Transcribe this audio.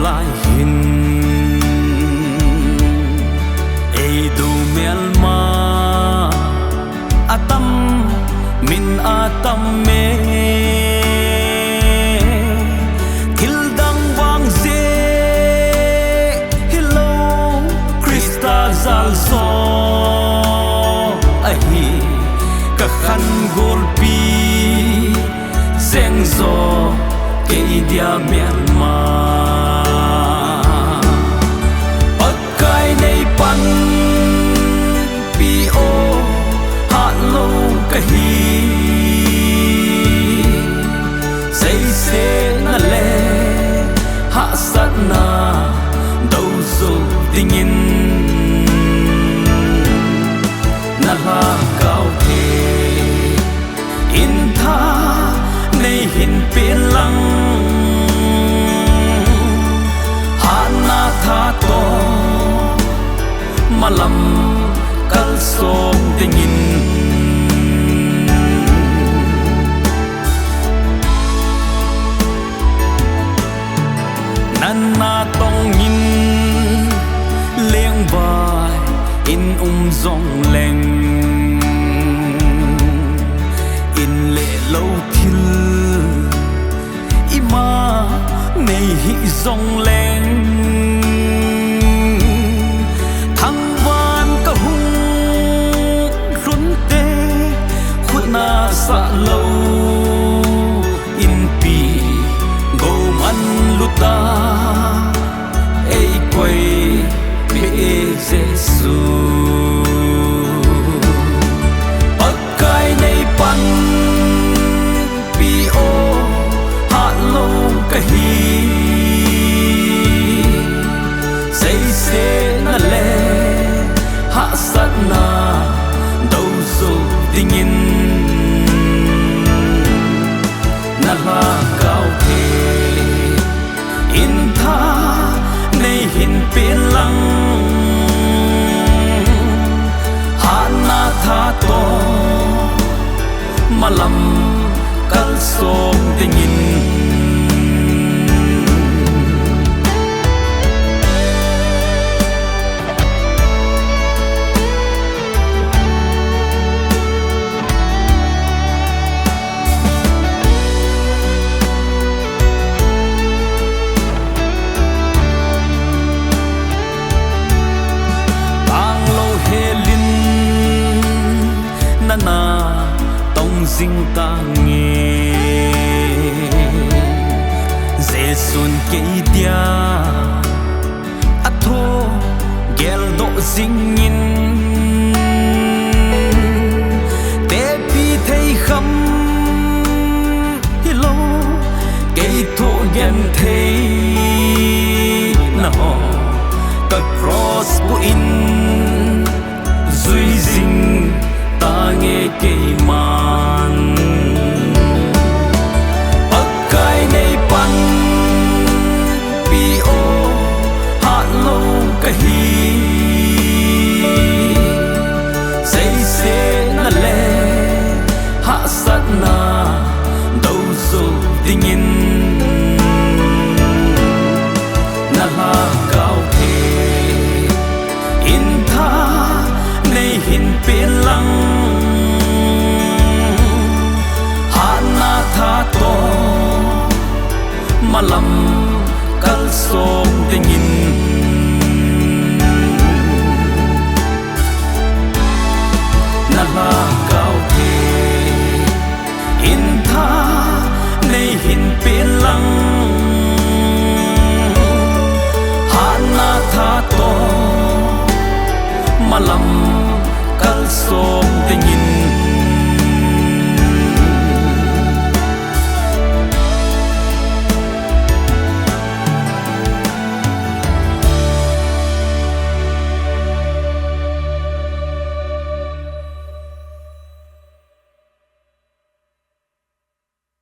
lại hình ei du mel ma atam min atam me thil dang wang ze hello Krista zal so ahi ka khan gol pi seng zo ke dia Myanmar pakai nei pan pi o hat lo ka hi say se na le ha sat na đâu zo dingin na la cao the in tha nei hin pin lang hana tha to malam kal som dingin nana tong in leng vai in zong leng in le lâu thil ima nei hi zong leng thăng van ka hung run te khut na sa lâu in pi go man luta ei quay be Giêsu pakai nei pan pi o hat lo ka hi say se na le ha sat na đâu zo dingin na la cao the in tha nei hin pin lang ha na tha to malam kal som dingin na tông dinh ta nghe dễ xuân cây dia a thô gel độ dinh in